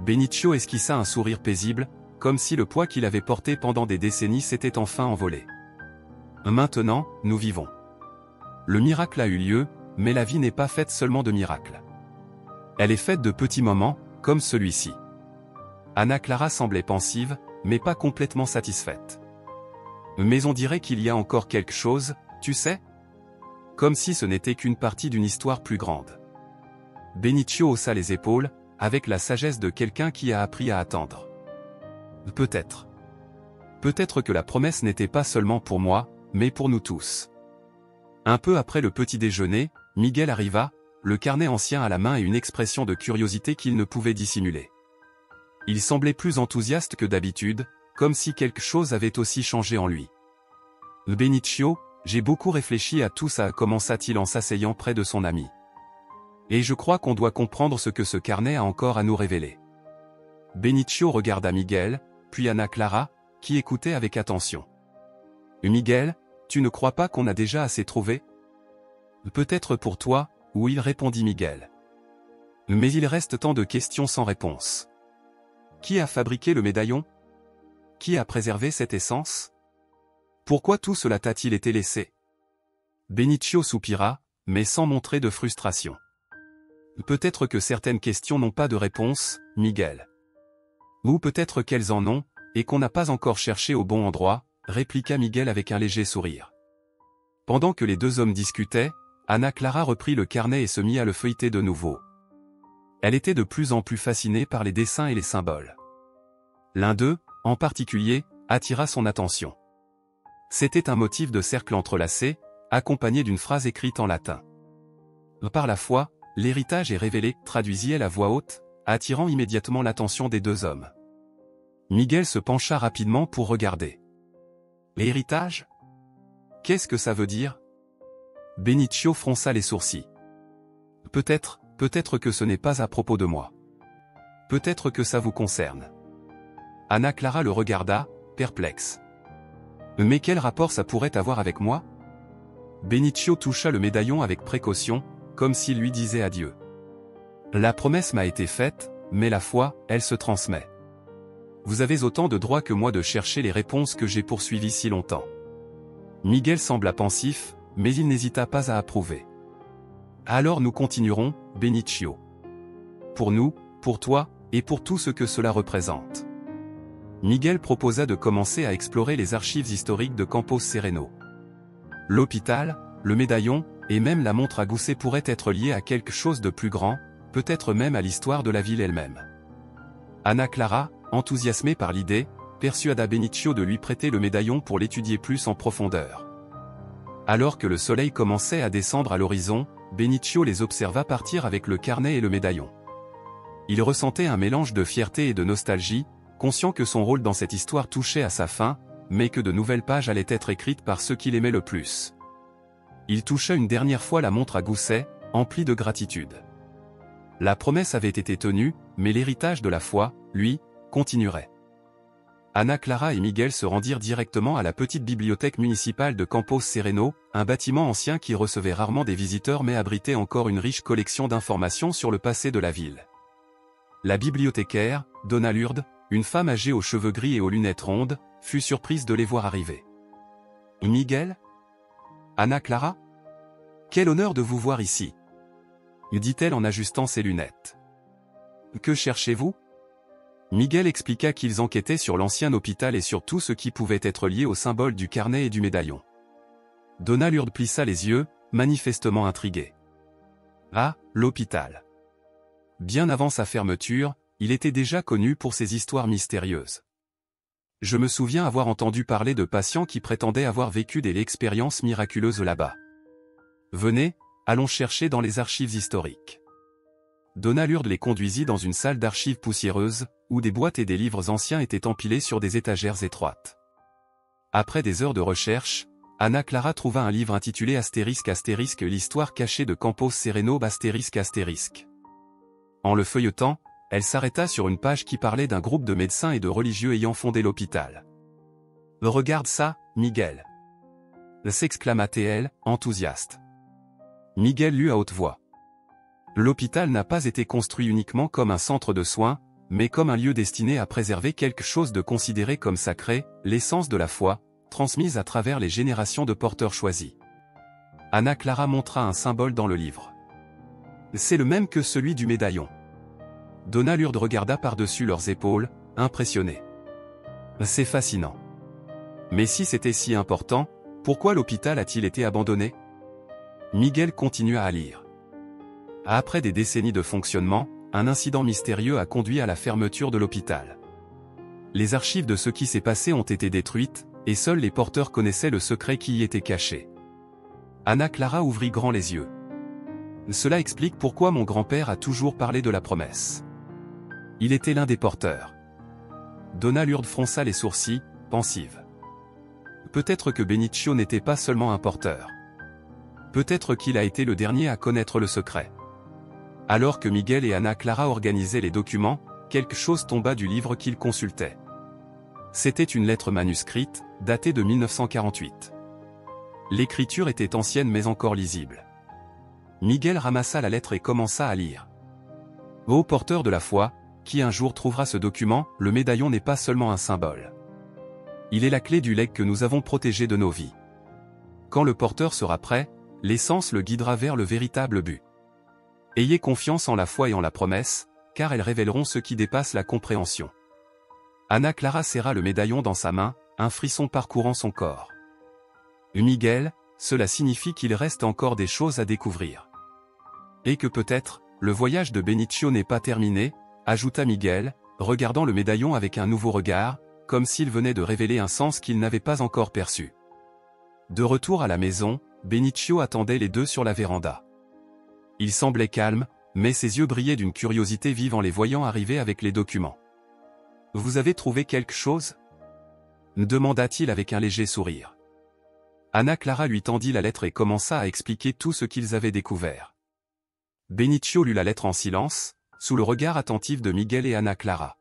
Benicio esquissa un sourire paisible, comme si le poids qu'il avait porté pendant des décennies s'était enfin envolé. « Maintenant, nous vivons. Le miracle a eu lieu, mais la vie n'est pas faite seulement de miracles. Elle est faite de petits moments, comme celui-ci. » Anna Clara semblait pensive, mais pas complètement satisfaite. « Mais on dirait qu'il y a encore quelque chose, tu sais ? Comme si ce n'était qu'une partie d'une histoire plus grande. » Benicio haussa les épaules, avec la sagesse de quelqu'un qui a appris à attendre. « Peut-être. Peut-être que la promesse n'était pas seulement pour moi, mais pour nous tous. » Un peu après le petit déjeuner, Miguel arriva, le carnet ancien à la main et une expression de curiosité qu'il ne pouvait dissimuler. Il semblait plus enthousiaste que d'habitude, comme si quelque chose avait aussi changé en lui. « Benicio, j'ai beaucoup réfléchi à tout ça, » commença-t-il en s'asseyant près de son ami. « Et je crois qu'on doit comprendre ce que ce carnet a encore à nous révéler. » Benicio regarda Miguel, puis Anna Clara, qui écoutait avec attention. « Miguel, tu ne crois pas qu'on a déjà assez trouvé ? » « Peut-être pour toi, oui, répondit Miguel. « Mais il reste tant de questions sans réponse. Qui a fabriqué le médaillon ? Qui a préservé cette essence ? Pourquoi tout cela t'a-t-il été laissé ?» Benicio soupira, mais sans montrer de frustration. « Peut-être que certaines questions n'ont pas de réponse, Miguel. Ou peut-être qu'elles en ont, et qu'on n'a pas encore cherché au bon endroit, » répliqua Miguel avec un léger sourire. Pendant que les deux hommes discutaient, Ana Clara reprit le carnet et se mit à le feuilleter de nouveau. Elle était de plus en plus fascinée par les dessins et les symboles. L'un d'eux, en particulier, attira son attention. C'était un motif de cercle entrelacé, accompagné d'une phrase écrite en latin. Par la foi, l'héritage est révélé, traduisit-elle à voix haute, attirant immédiatement l'attention des deux hommes. Miguel se pencha rapidement pour regarder. L'héritage? Qu'est-ce que ça veut dire? Benicio fronça les sourcils. Peut-être que ce n'est pas à propos de moi. Peut-être que ça vous concerne. Ana Clara le regarda, perplexe. Mais quel rapport ça pourrait avoir avec moi? Benicio toucha le médaillon avec précaution, comme s'il lui disait adieu. La promesse m'a été faite, mais la foi, elle se transmet. Vous avez autant de droit que moi de chercher les réponses que j'ai poursuivies si longtemps. Miguel sembla pensif, mais il n'hésita pas à approuver. Alors nous continuerons, Benicio. Pour nous, pour toi, et pour tout ce que cela représente. Miguel proposa de commencer à explorer les archives historiques de Campos Sereno. L'hôpital, le médaillon, et même la montre à gousset pourraient être liés à quelque chose de plus grand, peut-être même à l'histoire de la ville elle-même. Ana Clara, enthousiasmée par l'idée, persuada Benicio de lui prêter le médaillon pour l'étudier plus en profondeur. Alors que le soleil commençait à descendre à l'horizon, Benicio les observa partir avec le carnet et le médaillon. Il ressentait un mélange de fierté et de nostalgie, conscient que son rôle dans cette histoire touchait à sa fin, mais que de nouvelles pages allaient être écrites par ceux qu'il aimait le plus. Il toucha une dernière fois la montre à gousset, empli de gratitude. La promesse avait été tenue, mais l'héritage de la foi, lui, continuerait. Ana Clara et Miguel se rendirent directement à la petite bibliothèque municipale de Campos Sereno, un bâtiment ancien qui recevait rarement des visiteurs mais abritait encore une riche collection d'informations sur le passé de la ville. La bibliothécaire, Donna Lourdes, une femme âgée aux cheveux gris et aux lunettes rondes, fut surprise de les voir arriver. « Miguel? Ana Clara? Quel honneur de vous voir ici !» dit-elle en ajustant ses lunettes. « Que cherchez-vous » Miguel expliqua qu'ils enquêtaient sur l'ancien hôpital et sur tout ce qui pouvait être lié au symbole du carnet et du médaillon. Donna Lourdes plissa les yeux, manifestement intriguée. « Ah, l'hôpital !» Bien avant sa fermeture, il était déjà connu pour ses histoires mystérieuses. Je me souviens avoir entendu parler de patients qui prétendaient avoir vécu des expériences miraculeuses là-bas. Venez, allons chercher dans les archives historiques. Donna Lourdes les conduisit dans une salle d'archives poussiéreuse, où des boîtes et des livres anciens étaient empilés sur des étagères étroites. Après des heures de recherche, Ana Clara trouva un livre intitulé Astérisque Astérisque l'histoire cachée de Campos Sereno Astérisque Astérisque. En le feuilletant, elle s'arrêta sur une page qui parlait d'un groupe de médecins et de religieux ayant fondé l'hôpital. « Regarde ça, Miguel !» s'exclama-t-elle, enthousiaste. Miguel lut à haute voix. L'hôpital n'a pas été construit uniquement comme un centre de soins, mais comme un lieu destiné à préserver quelque chose de considéré comme sacré, l'essence de la foi, transmise à travers les générations de porteurs choisis. Ana Clara montra un symbole dans le livre. C'est le même que celui du médaillon. Donna Lourdes regarda par-dessus leurs épaules, impressionnée. C'est fascinant. Mais si c'était si important, pourquoi l'hôpital a-t-il été abandonné? Miguel continua à lire. Après des décennies de fonctionnement, un incident mystérieux a conduit à la fermeture de l'hôpital. Les archives de ce qui s'est passé ont été détruites, et seuls les porteurs connaissaient le secret qui y était caché. Ana Clara ouvrit grand les yeux. Cela explique pourquoi mon grand-père a toujours parlé de la promesse. Il était l'un des porteurs. Donna Lourdes fronça les sourcils, pensive. Peut-être que Benicio n'était pas seulement un porteur. Peut-être qu'il a été le dernier à connaître le secret. Alors que Miguel et Ana Clara organisaient les documents, quelque chose tomba du livre qu'ils consultaient. C'était une lettre manuscrite, datée de 1948. L'écriture était ancienne mais encore lisible. Miguel ramassa la lettre et commença à lire. « Ô porteur de la foi, qui un jour trouvera ce document, le médaillon n'est pas seulement un symbole. Il est la clé du legs que nous avons protégé de nos vies. Quand le porteur sera prêt, l'essence le guidera vers le véritable but. Ayez confiance en la foi et en la promesse, car elles révéleront ce qui dépasse la compréhension. » Ana Clara serra le médaillon dans sa main, un frisson parcourant son corps. « Miguel, cela signifie qu'il reste encore des choses à découvrir. Et que peut-être, le voyage de Benicio n'est pas terminé, ajouta Miguel, regardant le médaillon avec un nouveau regard, comme s'il venait de révéler un sens qu'il n'avait pas encore perçu. De retour à la maison, Benicio attendait les deux sur la véranda. Il semblait calme, mais ses yeux brillaient d'une curiosité vive en les voyant arriver avec les documents. « Vous avez trouvé quelque chose ?» demanda-t-il avec un léger sourire. Ana Clara lui tendit la lettre et commença à expliquer tout ce qu'ils avaient découvert. Benicio lut la lettre en silence, sous le regard attentif de Miguel et Ana Clara.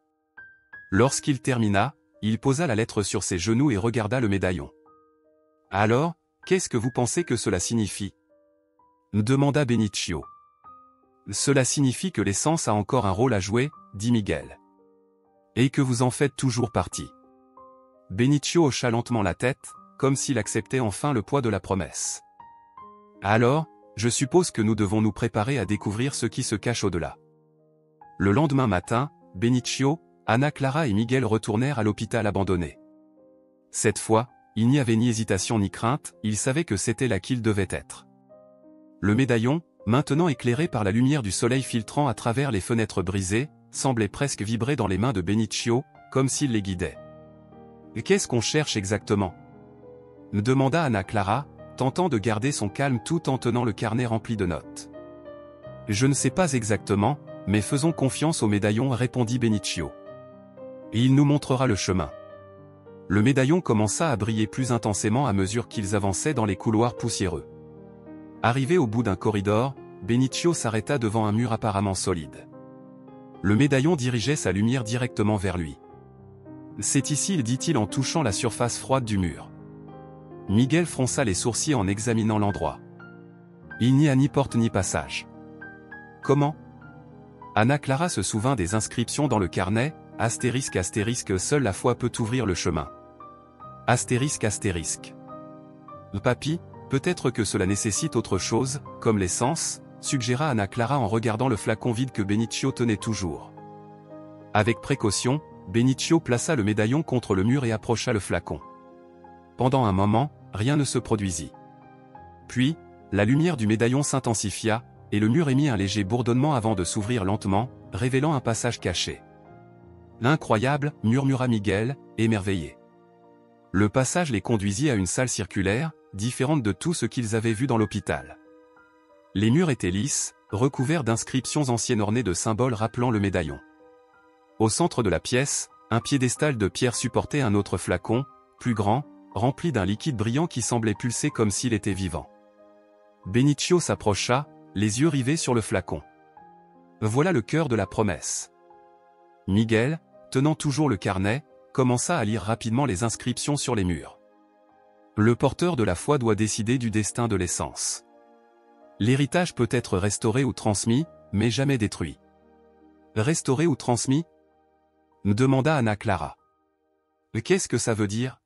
Lorsqu'il termina, il posa la lettre sur ses genoux et regarda le médaillon. « Alors, qu'est-ce que vous pensez que cela signifie ?» demanda Benicio. « Cela signifie que l'essence a encore un rôle à jouer, dit Miguel. Et que vous en faites toujours partie. » Benicio hocha lentement la tête, comme s'il acceptait enfin le poids de la promesse. « Alors, je suppose que nous devons nous préparer à découvrir ce qui se cache au-delà. » Le lendemain matin, Benicio, Ana Clara et Miguel retournèrent à l'hôpital abandonné. Cette fois, il n'y avait ni hésitation ni crainte, ils savaient que c'était là qu'il devait être. Le médaillon, maintenant éclairé par la lumière du soleil filtrant à travers les fenêtres brisées, semblait presque vibrer dans les mains de Benicio, comme s'il les guidait. « Qu'est-ce qu'on cherche exactement ?» demanda Ana Clara, tentant de garder son calme tout en tenant le carnet rempli de notes. « Je ne sais pas exactement, mais faisons confiance au médaillon, répondit Benicio. Et il nous montrera le chemin. » Le médaillon commença à briller plus intensément à mesure qu'ils avançaient dans les couloirs poussiéreux. Arrivé au bout d'un corridor, Benicio s'arrêta devant un mur apparemment solide. Le médaillon dirigeait sa lumière directement vers lui. « C'est ici, dit-il en touchant la surface froide du mur. » Miguel fronça les sourcils en examinant l'endroit. « Il n'y a ni porte ni passage. »« Comment ?» Ana Clara se souvint des inscriptions dans le carnet, ***, seule la foi peut ouvrir le chemin. ***. Papy, peut-être que cela nécessite autre chose, comme l'essence, suggéra Ana Clara en regardant le flacon vide que Benicio tenait toujours. Avec précaution, Benicio plaça le médaillon contre le mur et approcha le flacon. Pendant un moment, rien ne se produisit. Puis, la lumière du médaillon s'intensifia, et le mur émit un léger bourdonnement avant de s'ouvrir lentement, révélant un passage caché. « L'incroyable » murmura Miguel, émerveillé. Le passage les conduisit à une salle circulaire, différente de tout ce qu'ils avaient vu dans l'hôpital. Les murs étaient lisses, recouverts d'inscriptions anciennes ornées de symboles rappelant le médaillon. Au centre de la pièce, un piédestal de pierre supportait un autre flacon, plus grand, rempli d'un liquide brillant qui semblait pulser comme s'il était vivant. Benicio s'approcha, les yeux rivés sur le flacon. Voilà le cœur de la promesse. Miguel, tenant toujours le carnet, commença à lire rapidement les inscriptions sur les murs. Le porteur de la foi doit décider du destin de l'essence. L'héritage peut être restauré ou transmis, mais jamais détruit. Restauré ou transmis ? demanda Ana Clara. Qu'est-ce que ça veut dire ?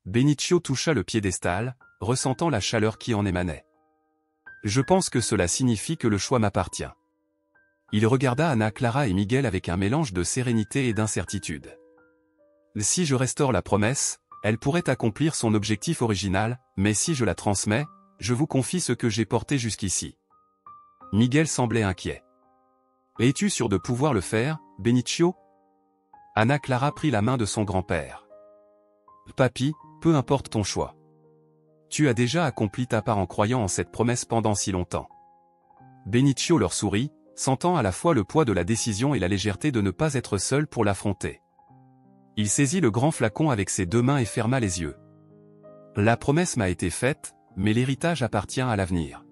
Benicio toucha le piédestal, ressentant la chaleur qui en émanait. Je pense que cela signifie que le choix m'appartient. Il regarda Ana Clara et Miguel avec un mélange de sérénité et d'incertitude. Si je restaure la promesse, elle pourrait accomplir son objectif original, mais si je la transmets, je vous confie ce que j'ai porté jusqu'ici. Miguel semblait inquiet. Es-tu sûr de pouvoir le faire, Benicio ? Ana Clara prit la main de son grand-père. Papy, peu importe ton choix. Tu as déjà accompli ta part en croyant en cette promesse pendant si longtemps. Benicio leur sourit, sentant à la fois le poids de la décision et la légèreté de ne pas être seul pour l'affronter. Il saisit le grand flacon avec ses deux mains et ferma les yeux. La promesse m'a été faite, mais l'héritage appartient à l'avenir.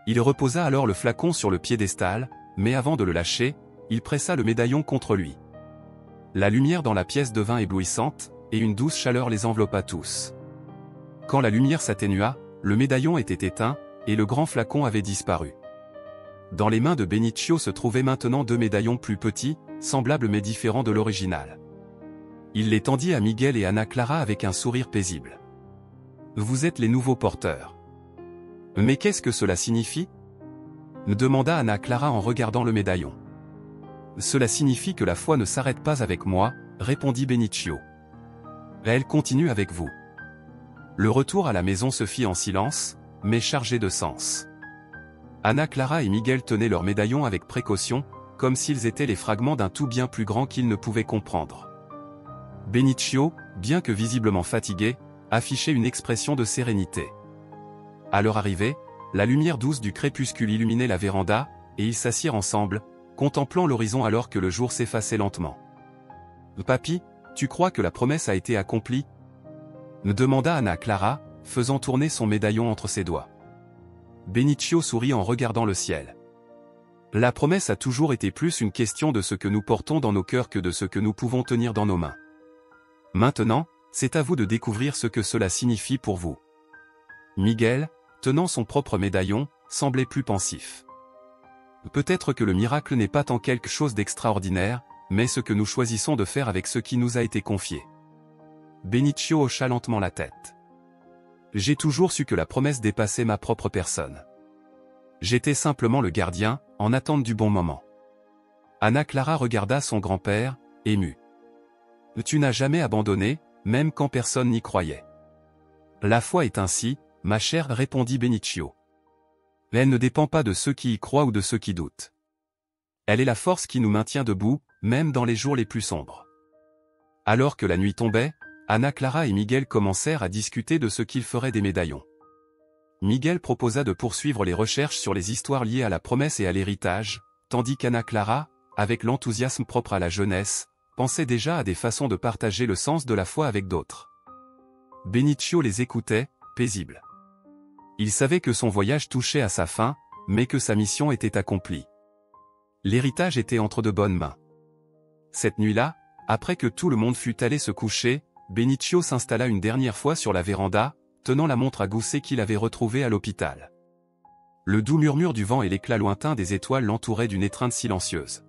Il reposa alors le flacon sur le piédestal, mais avant de le lâcher, il pressa le médaillon contre lui. La lumière dans la pièce devint éblouissante, et une douce chaleur les enveloppa tous. Quand la lumière s'atténua, le médaillon était éteint, et le grand flacon avait disparu. Dans les mains de Benicio se trouvaient maintenant deux médaillons plus petits, semblables mais différents de l'original. Il les tendit à Miguel et Ana Clara avec un sourire paisible. « Vous êtes les nouveaux porteurs. »« Mais qu'est-ce que cela signifie ?» demanda Ana Clara en regardant le médaillon. « Cela signifie que la foi ne s'arrête pas avec moi, » répondit Benicio. « Elle continue avec vous. » Le retour à la maison se fit en silence, mais chargé de sens. Ana Clara et Miguel tenaient leurs médaillons avec précaution, comme s'ils étaient les fragments d'un tout bien plus grand qu'ils ne pouvaient comprendre. Benicio, bien que visiblement fatigué, affichait une expression de sérénité. À leur arrivée, la lumière douce du crépuscule illuminait la véranda, et ils s'assirent ensemble, contemplant l'horizon alors que le jour s'effaçait lentement. « Papy, tu crois que la promesse a été accomplie ?» demanda Ana Clara, faisant tourner son médaillon entre ses doigts. Benicio sourit en regardant le ciel. La promesse a toujours été plus une question de ce que nous portons dans nos cœurs que de ce que nous pouvons tenir dans nos mains. Maintenant, c'est à vous de découvrir ce que cela signifie pour vous. Miguel, tenant son propre médaillon, semblait plus pensif. Peut-être que le miracle n'est pas tant quelque chose d'extraordinaire, mais ce que nous choisissons de faire avec ce qui nous a été confié. Benicio hocha lentement la tête. J'ai toujours su que la promesse dépassait ma propre personne. J'étais simplement le gardien, en attente du bon moment. Ana Clara regarda son grand-père, ému. Tu n'as jamais abandonné, même quand personne n'y croyait. La foi est ainsi, ma chère, répondit Benicio. Elle ne dépend pas de ceux qui y croient ou de ceux qui doutent. Elle est la force qui nous maintient debout, même dans les jours les plus sombres. Alors que la nuit tombait, Ana Clara et Miguel commencèrent à discuter de ce qu'ils feraient des médaillons. Miguel proposa de poursuivre les recherches sur les histoires liées à la promesse et à l'héritage, tandis qu'Ana Clara, avec l'enthousiasme propre à la jeunesse, pensait déjà à des façons de partager le sens de la foi avec d'autres. Benicio les écoutait, paisible. Il savait que son voyage touchait à sa fin, mais que sa mission était accomplie. L'héritage était entre de bonnes mains. Cette nuit-là, après que tout le monde fut allé se coucher, Benicio s'installa une dernière fois sur la véranda, tenant la montre à gousset qu'il avait retrouvée à l'hôpital. Le doux murmure du vent et l'éclat lointain des étoiles l'entouraient d'une étreinte silencieuse.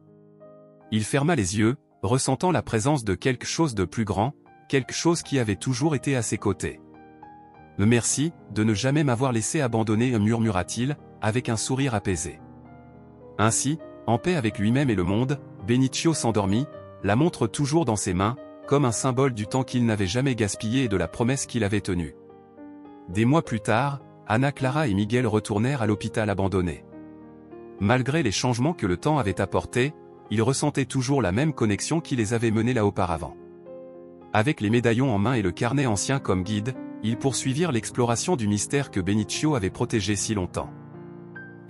Il ferma les yeux, ressentant la présence de quelque chose de plus grand, quelque chose qui avait toujours été à ses côtés. « Merci, de ne jamais m'avoir laissé abandonner » murmura-t-il, avec un sourire apaisé. Ainsi, en paix avec lui-même et le monde, Benicio s'endormit, la montre toujours dans ses mains, comme un symbole du temps qu'il n'avait jamais gaspillé et de la promesse qu'il avait tenue. Des mois plus tard, Ana Clara et Miguel retournèrent à l'hôpital abandonné. Malgré les changements que le temps avait apportés, ils ressentaient toujours la même connexion qui les avait menés là auparavant. Avec les médaillons en main et le carnet ancien comme guide, ils poursuivirent l'exploration du mystère que Benicio avait protégé si longtemps.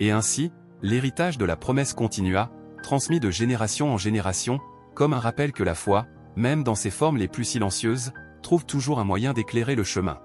Et ainsi, l'héritage de la promesse continua, transmis de génération en génération, comme un rappel que la foi, même dans ses formes les plus silencieuses, trouve toujours un moyen d'éclairer le chemin.